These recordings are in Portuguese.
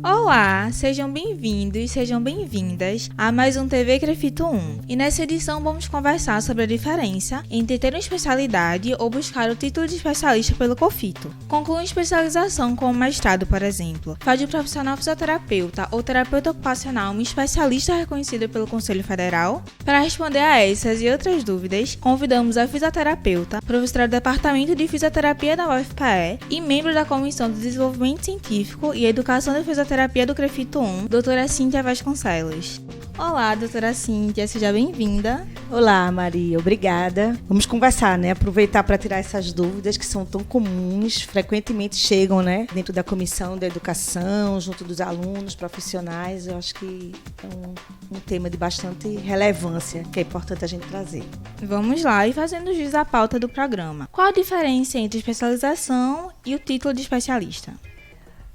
Olá, sejam bem-vindos e sejam bem-vindas a mais um TV Crefito 1. E nessa edição vamos conversar sobre a diferença entre ter uma especialidade ou buscar o título de especialista pelo COFITO. Concluir uma especialização como mestrado, por exemplo, faz de profissional fisioterapeuta ou terapeuta ocupacional um especialista reconhecido pelo Conselho Federal? Para responder a essas e outras dúvidas, convidamos a fisioterapeuta, professora do Departamento de Fisioterapia da UFPE e membro da Comissão de Desenvolvimento Científico e Educação da Fisioterapia do Crefito 1, doutora Cíntia Vasconcelos. Olá, doutora Cíntia, seja bem-vinda. Olá, Maria, obrigada. Vamos conversar, né? Aproveitar para tirar essas dúvidas que são tão comuns, frequentemente chegam, né? Dentro da comissão da educação, junto dos alunos, profissionais. Eu acho que é um tema de bastante relevância, que é importante a gente trazer. Vamos lá, e fazendo jus à pauta do programa. Qual a diferença entre especialização e o título de especialista?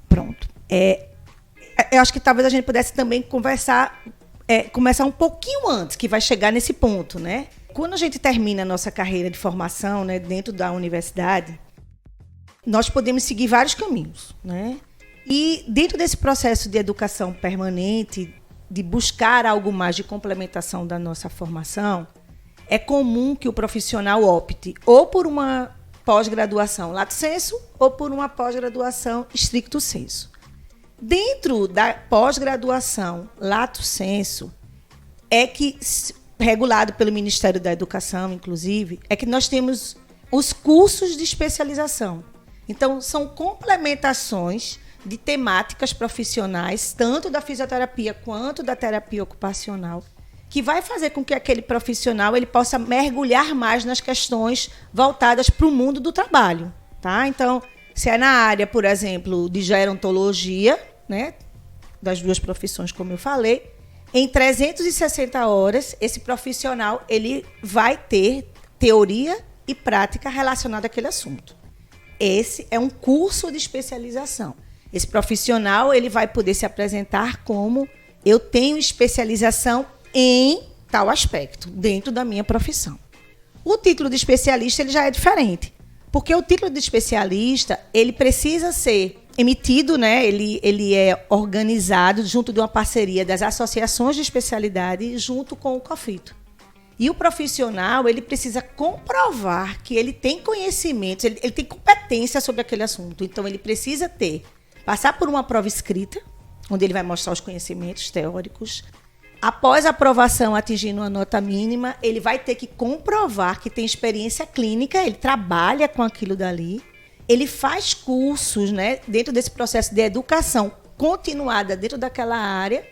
Pronto. Eu acho que talvez a gente pudesse também começar um pouquinho antes, que vai chegar nesse ponto, né? Quando a gente termina a nossa carreira de formação, né, dentro da universidade, nós podemos seguir vários caminhos, né? E dentro desse processo de educação permanente, de buscar algo mais de complementação da nossa formação, é comum que o profissional opte ou por uma pós-graduação lato sensu ou por uma pós-graduação stricto sensu. Dentro da pós-graduação lato sensu, regulado pelo Ministério da Educação, inclusive, é que nós temos os cursos de especialização. Então, são complementações de temáticas profissionais, tanto da fisioterapia quanto da terapia ocupacional, que vai fazer com que aquele profissional ele possa mergulhar mais nas questões voltadas para o mundo do trabalho. Tá? Então, se é na área, por exemplo, de gerontologia, né, das duas profissões, como eu falei, em 360 horas, esse profissional ele vai ter teoria e prática relacionada àquele assunto. Esse é um curso de especialização. Esse profissional ele vai poder se apresentar como eu tenho especialização em tal aspecto, dentro da minha profissão. O título de especialista ele já é diferente, porque o título de especialista ele precisa ser emitido, né? Ele é organizado junto de uma parceria das associações de especialidade junto com o COFITO. E o profissional ele precisa comprovar que ele tem conhecimentos, ele tem competência sobre aquele assunto. Então, ele precisa passar por uma prova escrita, onde ele vai mostrar os conhecimentos teóricos. Após a aprovação, atingindo uma nota mínima, ele vai ter que comprovar que tem experiência clínica, ele trabalha com aquilo dali. Ele faz cursos, né, dentro desse processo de educação continuada dentro daquela área,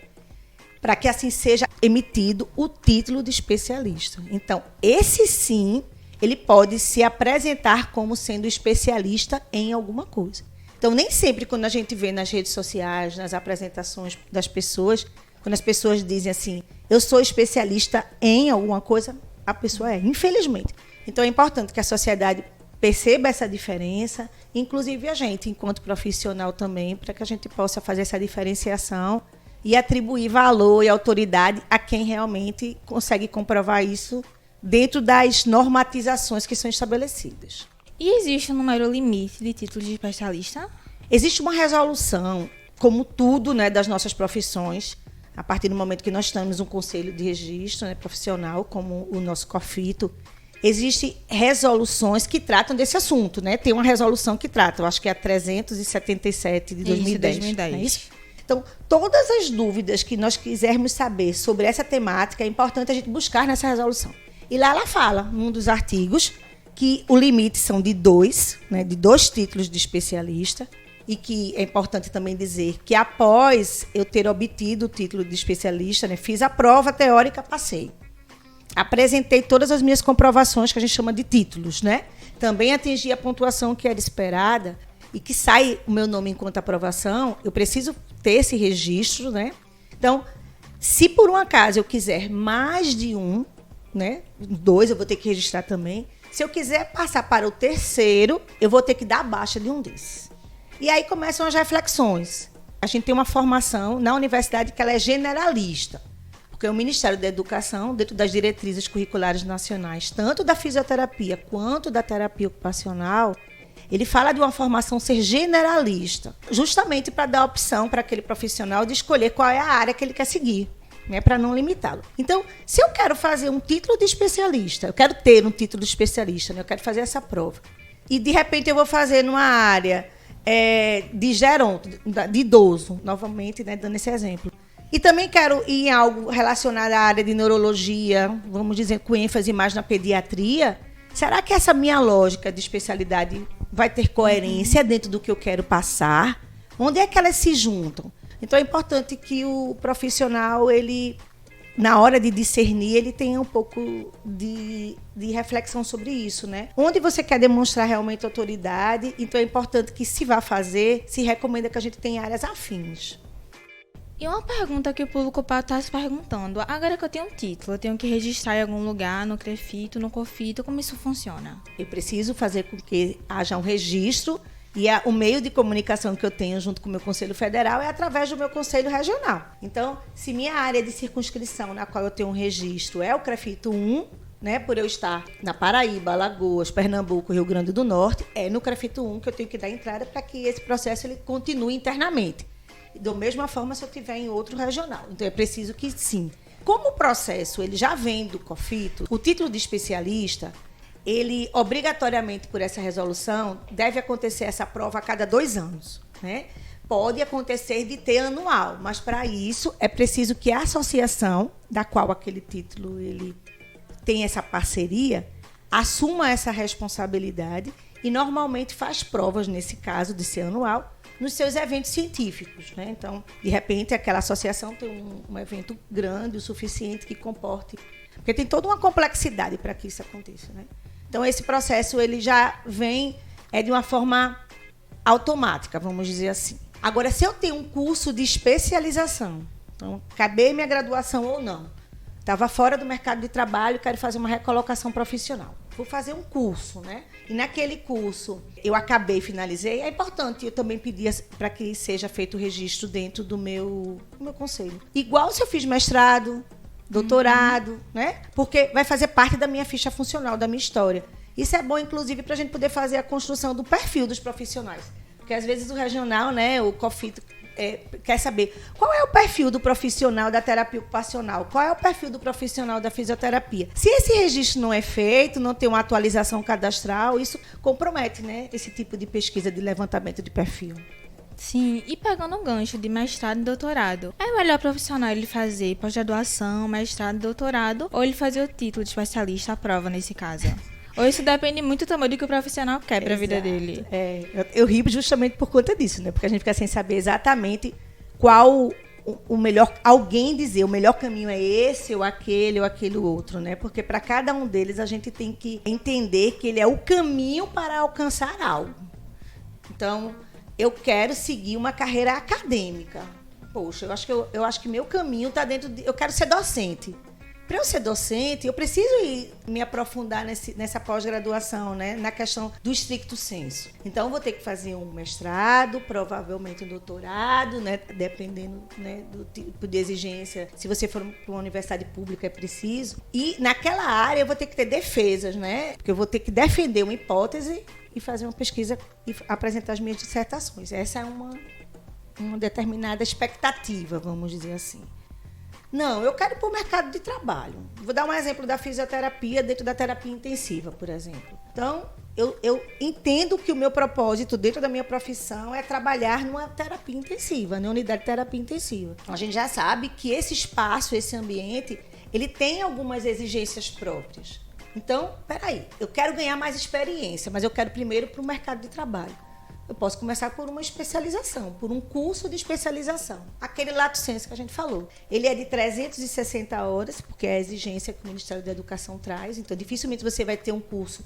para que assim seja emitido o título de especialista. Então, esse sim, ele pode se apresentar como sendo especialista em alguma coisa. Então, nem sempre quando a gente vê nas redes sociais, nas apresentações das pessoas, quando as pessoas dizem assim, eu sou especialista em alguma coisa, a pessoa é, infelizmente. Então, é importante que a sociedade perceba essa diferença, inclusive a gente, enquanto profissional também, para que a gente possa fazer essa diferenciação e atribuir valor e autoridade a quem realmente consegue comprovar isso dentro das normatizações que são estabelecidas. E existe um número limite de títulos de especialista? Existe uma resolução, como tudo, né, das nossas profissões, a partir do momento que nós temos um conselho de registro, né, profissional, como o nosso COFITO. Existem resoluções que tratam desse assunto, né? Tem uma resolução que trata, eu acho que é a 377 de 2010. Isso, 2010. Não é isso? Então, todas as dúvidas que nós quisermos saber sobre essa temática, é importante a gente buscar nessa resolução. E lá ela fala, num dos artigos, que o limite são de 2, né, de 2 títulos de especialista, e que é importante também dizer que após eu ter obtido o título de especialista, né, fiz a prova teórica, passei. Apresentei todas as minhas comprovações, que a gente chama de títulos, né? Também atingi a pontuação que era esperada e que sai o meu nome enquanto aprovação, eu preciso ter esse registro, né? Então, se por um acaso eu quiser mais de um, né? 2 eu vou ter que registrar também. Se eu quiser passar para o 3º, eu vou ter que dar baixa de um desses. E aí começam as reflexões. A gente tem uma formação na universidade que ela é generalista. Porque o Ministério da Educação, dentro das diretrizes curriculares nacionais, tanto da fisioterapia quanto da terapia ocupacional, Ele fala de uma formação ser generalista, justamente para dar opção para aquele profissional de escolher qual é a área que ele quer seguir, né, para não limitá-lo. Então, se eu quero fazer um título de especialista, eu quero ter um título de especialista, né, eu quero fazer essa prova, e de repente eu vou fazer numa área de geronto, de idoso, novamente, né, dando esse exemplo. E também quero ir em algo relacionado à área de neurologia, vamos dizer, com ênfase mais na pediatria. Será que essa minha lógica de especialidade vai ter coerência dentro do que eu quero passar? Onde é que elas se juntam? Então, é importante que o profissional, ele, na hora de discernir, ele tenha um pouco de reflexão sobre isso, né? Onde você quer demonstrar realmente autoridade, então é importante que, se vá fazer, se recomenda que a gente tenha áreas afins. E uma pergunta que o público está se perguntando. Agora que eu tenho um título, eu tenho que registrar em algum lugar, no CREFITO, no COFITO, como isso funciona? Eu preciso fazer com que haja um registro e o meio de comunicação que eu tenho junto com o meu Conselho Federal é através do meu Conselho Regional. Então, se minha área de circunscrição na qual eu tenho um registro é o CREFITO 1, né, por eu estar na Paraíba, Alagoas, Pernambuco, Rio Grande do Norte, é no CREFITO 1 que eu tenho que dar entrada para que esse processo ele continue internamente. Da mesma forma, se eu estiver em outro regional. Então, é preciso que sim. Como o processo ele já vem do COFITO, o título de especialista, ele, obrigatoriamente, por essa resolução, deve acontecer essa prova a cada 2 anos. Né? Pode acontecer de ter anual, mas, para isso, é preciso que a associação, da qual aquele título ele tem essa parceria, assuma essa responsabilidade e, normalmente, faz provas, nesse caso de ser anual, nos seus eventos científicos. Né? Então, de repente, aquela associação tem um evento grande o suficiente que comporte... Porque tem toda uma complexidade para que isso aconteça. Né? Então, esse processo ele já vem de uma forma automática, vamos dizer assim. Agora, se eu tenho um curso de especialização, então, acabei minha graduação ou não, estava fora do mercado de trabalho, quero fazer uma recolocação profissional. Vou fazer um curso, né? E naquele curso eu acabei, finalizei. É importante, eu também pedi para que seja feito o registro dentro do meu conselho. Igual se eu fiz mestrado, doutorado, né? Porque vai fazer parte da minha ficha funcional, da minha história. Isso é bom, inclusive, para a gente poder fazer a construção do perfil dos profissionais. Porque, às vezes, o regional, né, o COFITO, quer saber qual é o perfil do profissional da terapia ocupacional, qual é o perfil do profissional da fisioterapia. Se esse registro não é feito, não tem uma atualização cadastral, isso compromete, né, esse tipo de pesquisa de levantamento de perfil. Sim, e pegando um gancho de mestrado e doutorado, é melhor profissional ele fazer pós-graduação, mestrado e doutorado, ou ele fazer o título de especialista à prova nesse caso? Ou isso depende muito também do que o profissional quer para a vida dele? Eu rio justamente por conta disso, né? Porque a gente fica sem saber exatamente qual o melhor... Alguém dizer o melhor caminho é esse ou aquele outro, né? Porque para cada um deles a gente tem que entender que ele é o caminho para alcançar algo. Então, eu quero seguir uma carreira acadêmica. Poxa, eu acho que meu caminho está dentro de... Eu quero ser docente. Para eu ser docente, eu preciso me aprofundar nessa pós-graduação, né? Na questão do stricto sensu. Então, eu vou ter que fazer um mestrado, provavelmente um doutorado, né? Dependendo, né, do tipo de exigência. Se você for para uma universidade pública, é preciso. E naquela área, eu vou ter que ter defesas, né? Porque eu vou ter que defender uma hipótese e fazer uma pesquisa e apresentar as minhas dissertações. Essa é uma determinada expectativa, vamos dizer assim. Não, eu quero ir para o mercado de trabalho. Vou dar um exemplo da fisioterapia dentro da terapia intensiva, por exemplo. Então, eu entendo que o meu propósito dentro da minha profissão é trabalhar numa terapia intensiva, na unidade de terapia intensiva. A gente já sabe que esse espaço, esse ambiente, ele tem algumas exigências próprias. Então, peraí, eu quero ganhar mais experiência, mas eu quero primeiro para o mercado de trabalho. Eu posso começar por uma especialização, por um curso de especialização. Aquele lato sensu que a gente falou. Ele é de 360 horas, porque é a exigência que o Ministério da Educação traz. Então, dificilmente você vai ter um curso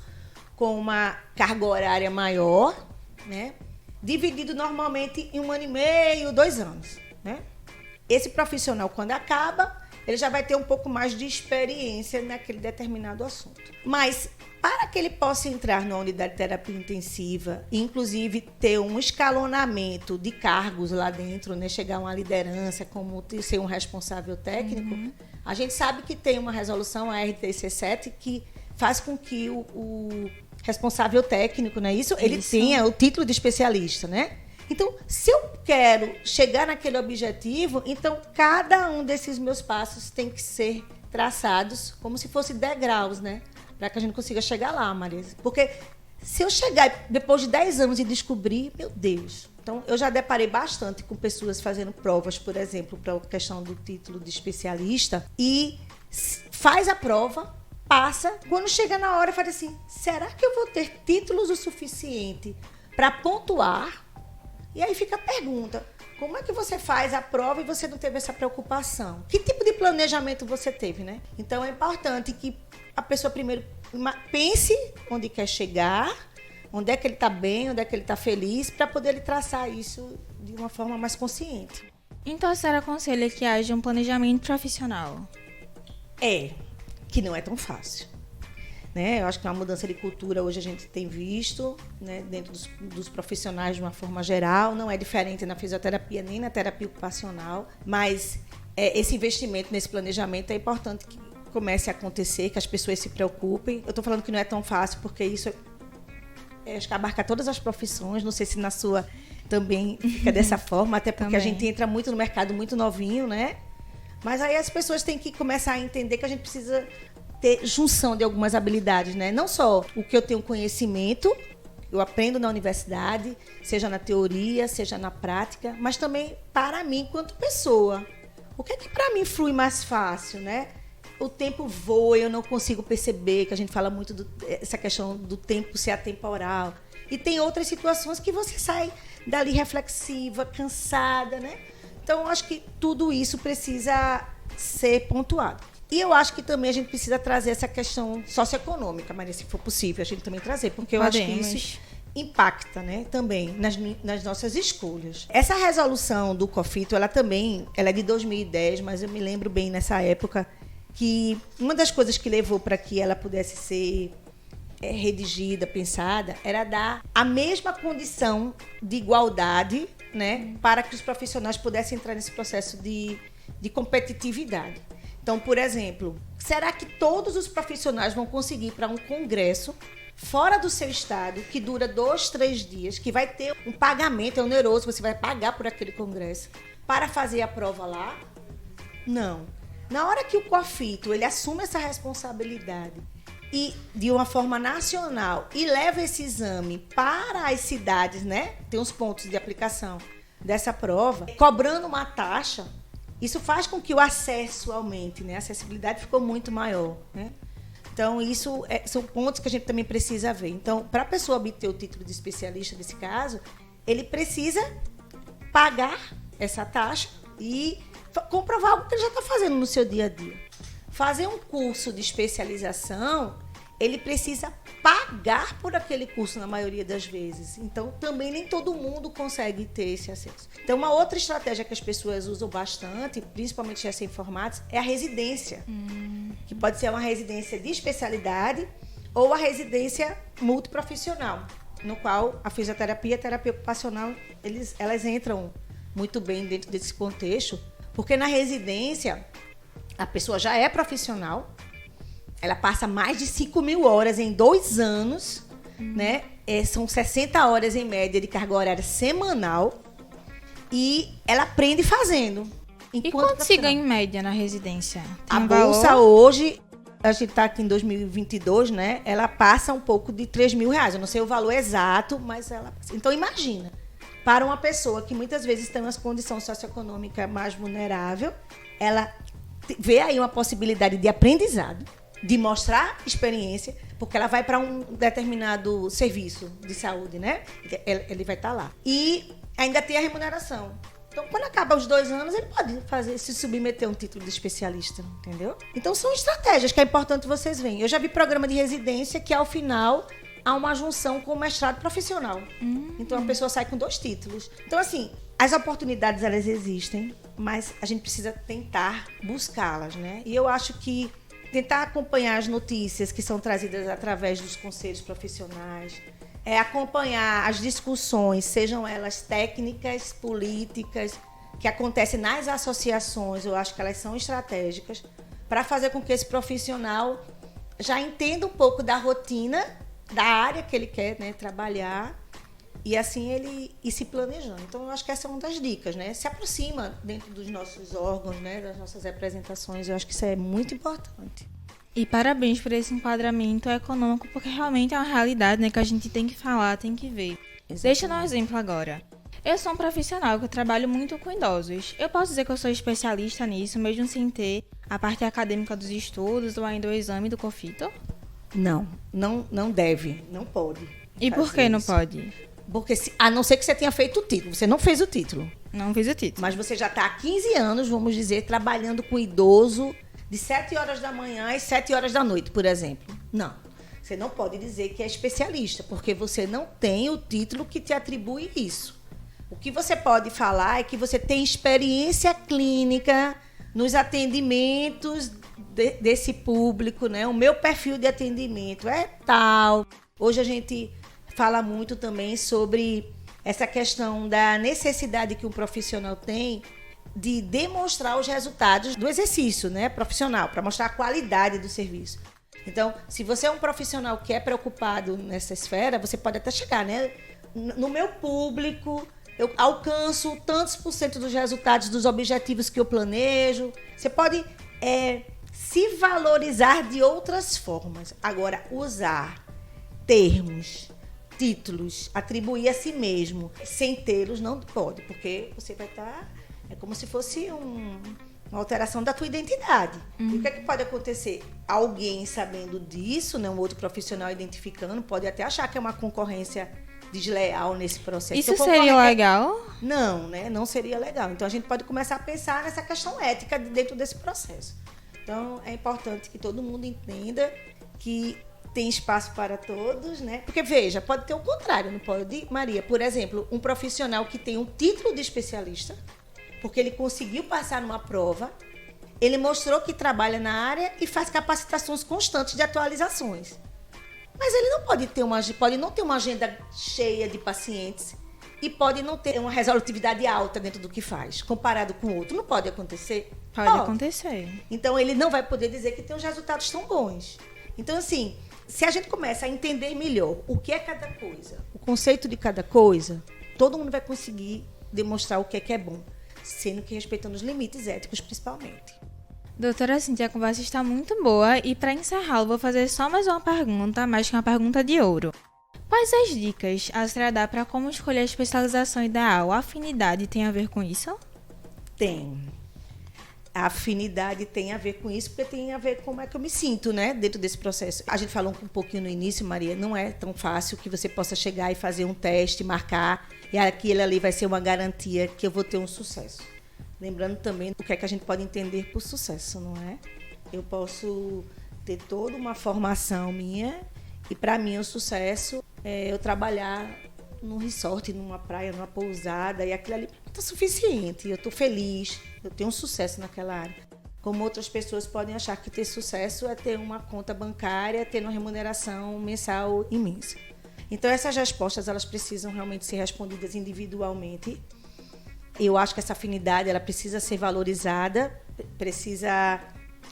com uma carga horária maior, né? Dividido normalmente em 1 ano e meio, 2 anos. Né? Esse profissional, quando acaba, ele já vai ter um pouco mais de experiência naquele determinado assunto. Mas, para que ele possa entrar na unidade de terapia intensiva, inclusive ter um escalonamento de cargos lá dentro, né, chegar a uma liderança, como ser um responsável técnico, a gente sabe que tem uma resolução, a RTC 7, que faz com que responsável técnico, não é isso? Ele tem o título de especialista, né? Então, se eu quero chegar naquele objetivo, então cada um desses meus passos tem que ser traçados como se fossem degraus, né? Para que a gente consiga chegar lá, Marisa. Porque se eu chegar depois de 10 anos e descobrir, meu Deus. Então, eu já deparei bastante com pessoas fazendo provas, por exemplo, para a questão do título de especialista, e faz a prova, passa, quando chega na hora, fala assim, será que eu vou ter títulos o suficiente para pontuar? E aí fica a pergunta, como é que você faz a prova e você não teve essa preocupação? Que tipo de planejamento você teve, né? Então, é importante que a pessoa primeiro pense onde quer chegar, onde é que ele está bem, onde é que ele está feliz, para poder ele traçar isso de uma forma mais consciente. Então, a senhora aconselha que haja um planejamento profissional? Que não é tão fácil. Né? Eu acho que é uma mudança de cultura hoje a gente tem visto, né, dentro dos profissionais de uma forma geral, não é diferente na fisioterapia nem na terapia ocupacional, mas esse investimento nesse planejamento é importante que comece a acontecer, que as pessoas se preocupem. Eu estou falando que não é tão fácil porque isso acho que abarca todas as profissões, não sei se na sua também fica dessa forma, até porque a gente entra muito no mercado muito novinho, né? Mas aí as pessoas têm que começar a entender que a gente precisa ter junção de algumas habilidades, né? Não só o que eu tenho conhecimento, eu aprendo na universidade, seja na teoria, seja na prática, mas também para mim, enquanto pessoa. O que é que para mim flui mais fácil, né? O tempo voa, eu não consigo perceber, que a gente fala muito essa questão do tempo ser atemporal. E tem outras situações que você sai dali reflexiva, cansada, né? Então, acho que tudo isso precisa ser pontuado. E eu acho que também a gente precisa trazer essa questão socioeconômica, Maria, se for possível, a gente também trazer, porque eu acho que isso impacta, né, também nas nossas escolhas. Essa resolução do COFITO, ela é de 2010, mas eu me lembro bem nessa época que uma das coisas que levou para que ela pudesse ser redigida, pensada, era dar a mesma condição de igualdade, né, para que os profissionais pudessem entrar nesse processo de competitividade. Então, por exemplo, será que todos os profissionais vão conseguir ir para um congresso fora do seu estado, que dura 2, 3 dias, que vai ter um pagamento oneroso, você vai pagar por aquele congresso, para fazer a prova lá? Não. Na hora que o COFITO ele assume essa responsabilidade e de uma forma nacional e leva esse exame para as cidades, né? Tem os pontos de aplicação dessa prova, cobrando uma taxa, isso faz com que o acesso aumente, né? A acessibilidade ficou muito maior, né? Então, isso são pontos que a gente também precisa ver. Então, para a pessoa obter o título de especialista nesse caso, ele precisa pagar essa taxa e comprovar algo que ele já está fazendo no seu dia a dia. Fazer um curso de especialização, ele precisa pagar por aquele curso na maioria das vezes. Então, também nem todo mundo consegue ter esse acesso. Então, uma outra estratégia que as pessoas usam bastante, principalmente recém-formados, é a residência. Que pode ser uma residência de especialidade ou a residência multiprofissional, no qual a fisioterapia e a terapia ocupacional, elas entram muito bem dentro desse contexto, porque na residência a pessoa já é profissional, ela passa mais de 5.000 horas em 2 anos, né? São 60 horas em média de carga horária semanal e ela aprende fazendo. E quanto se ganha em média na residência? A bolsa hoje, a gente está aqui em 2022, né? Ela passa um pouco de R$3.000. Eu não sei o valor exato, mas ela... Então, imagina, para uma pessoa que muitas vezes tem uma condição socioeconômica mais vulnerável, ela vê aí uma possibilidade de aprendizado, de mostrar experiência, porque ela vai para um determinado serviço de saúde, né? Ele vai estar lá. E ainda tem a remuneração. Então, quando acaba os 2 anos, ele pode se submeter a um título de especialista, entendeu? Então, são estratégias que é importante vocês verem. Eu já vi programa de residência que, ao final, há uma junção com o mestrado profissional. Então, a pessoa sai com 2 títulos. Então, assim, as oportunidades, elas existem, mas a gente precisa tentar buscá-las, né? E eu acho que tentar acompanhar as notícias que são trazidas através dos conselhos profissionais, acompanhar as discussões, sejam elas técnicas, políticas, que acontecem nas associações, eu acho que elas são estratégicas, para fazer com que esse profissional já entenda um pouco da rotina da área que ele quer, né, trabalhar, e assim ele ir se planejando. Então, eu acho que essa é uma das dicas, né? Se aproxima dentro dos nossos órgãos, né, das nossas representações. Eu acho que isso é muito importante. E parabéns por esse enquadramento econômico, porque realmente é uma realidade, né, que a gente tem que falar, tem que ver. Exatamente. Deixa eu dar um exemplo agora. Eu sou um profissional que eu trabalho muito com idosos. Eu posso dizer que eu sou especialista nisso, mesmo sem ter a parte acadêmica dos estudos ou ainda o exame do COFITO? Não deve, não pode. E por que não pode? Porque, a não ser que você tenha feito o título. Você não fez o título. Não fiz o título. Mas você já está há 15 anos, vamos dizer, trabalhando com idoso de 7 horas da manhã às 7 horas da noite, por exemplo. Não. Você não pode dizer que é especialista, porque você não tem o título que te atribui isso. O que você pode falar é que você tem experiência clínica nos atendimentos desse público, né? O meu perfil de atendimento é tal. Hoje a gente fala muito também sobre essa questão da necessidade que um profissional tem de demonstrar os resultados do exercício, né, profissional, para mostrar a qualidade do serviço. Então, se você é um profissional que é preocupado nessa esfera, você pode até chegar, né? No meu público, eu alcanço tantos % dos resultados dos objetivos que eu planejo. Você pode se valorizar de outras formas. Agora, usar termos, títulos, atribuir a si mesmo, sem tê-los, não pode, porque você vai estar... É como se fosse uma alteração da tua identidade. E o que é que pode acontecer? Alguém sabendo disso, né, um outro profissional identificando, pode até achar que é uma concorrência desleal nesse processo. Isso seria legal? Não, né? Não seria legal. Então, a gente pode começar a pensar nessa questão ética dentro desse processo. Então, é importante que todo mundo entenda que tem espaço para todos, né? Porque, veja, pode ter o contrário, não pode, Maria? Por exemplo, um profissional que tem um título de especialista, porque ele conseguiu passar numa prova, ele mostrou que trabalha na área e faz capacitações constantes de atualizações. Mas ele não pode não ter uma agenda cheia de pacientes e pode não ter uma resolutividade alta dentro do que faz, comparado com o outro. Não pode acontecer? Pode acontecer. Então, ele não vai poder dizer que tem os resultados tão bons. Então, assim, se a gente começa a entender melhor o que é cada coisa, o conceito de cada coisa, todo mundo vai conseguir demonstrar o que é bom, sendo que respeitando os limites éticos, principalmente. Doutora Cíntia, a conversa está muito boa e para encerrar, eu vou fazer só mais uma pergunta, mais que uma pergunta de ouro. Quais as dicas a senhora dá para como escolher a especialização ideal? A afinidade tem a ver com isso? Tem. A afinidade tem a ver com isso, porque tem a ver com como é que eu me sinto, né, dentro desse processo. A gente falou um pouquinho no início, Maria, não é tão fácil que você possa chegar e fazer um teste, marcar, e aquilo ali vai ser uma garantia que eu vou ter um sucesso. Lembrando também o que é que a gente pode entender por sucesso, não é? Eu posso ter toda uma formação minha e, para mim, o sucesso é eu trabalhar num resort, numa praia, numa pousada, e aquilo ali está suficiente, eu estou feliz, eu tenho um sucesso naquela área. Como outras pessoas podem achar que ter sucesso é ter uma conta bancária, ter uma remuneração mensal imensa. Então, essas respostas elas precisam realmente ser respondidas individualmente. Eu acho que essa afinidade ela precisa ser valorizada, precisa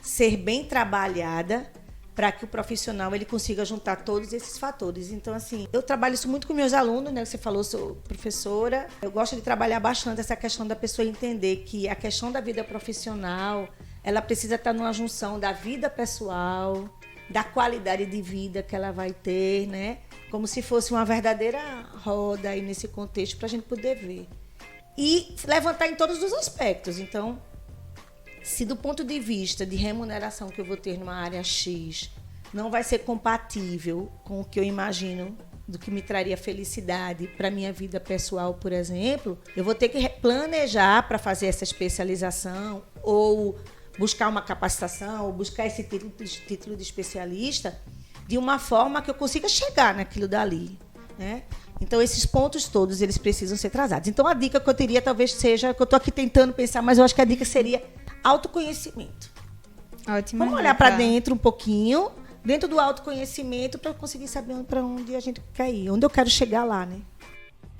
ser bem trabalhada para que o profissional ele consiga juntar todos esses fatores. Então, assim, eu trabalho isso muito com meus alunos, né? Você falou, sou professora. Eu gosto de trabalhar bastante essa questão da pessoa entender que a questão da vida profissional, ela precisa estar numa junção da vida pessoal, da qualidade de vida que ela vai ter, né? Como se fosse uma verdadeira roda aí nesse contexto para a gente poder ver. E levantar em todos os aspectos. Então, se do ponto de vista de remuneração que eu vou ter numa área X não vai ser compatível com o que eu imagino do que me traria felicidade para a minha vida pessoal, por exemplo, eu vou ter que planejar para fazer essa especialização ou buscar uma capacitação ou buscar esse título de especialista de uma forma que eu consiga chegar naquilo dali, né? Então, esses pontos todos, eles precisam ser trazados. Então, a dica que eu teria talvez seja, que eu estou aqui tentando pensar, mas eu acho que a dica seria autoconhecimento. Ótima. Vamos olhar para dentro um pouquinho, dentro do autoconhecimento, para conseguir saber para onde a gente quer ir, onde eu quero chegar lá, né?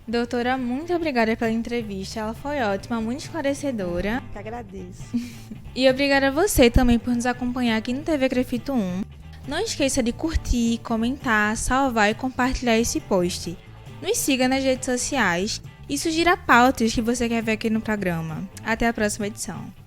Doutora, muito obrigada pela entrevista. Ela foi ótima, muito esclarecedora. Eu que agradeço. E obrigada a você também por nos acompanhar aqui no TV Crefito 1. Não esqueça de curtir, comentar, salvar e compartilhar esse post. Nos siga nas redes sociais e sugira pautas que você quer ver aqui no programa. Até a próxima edição.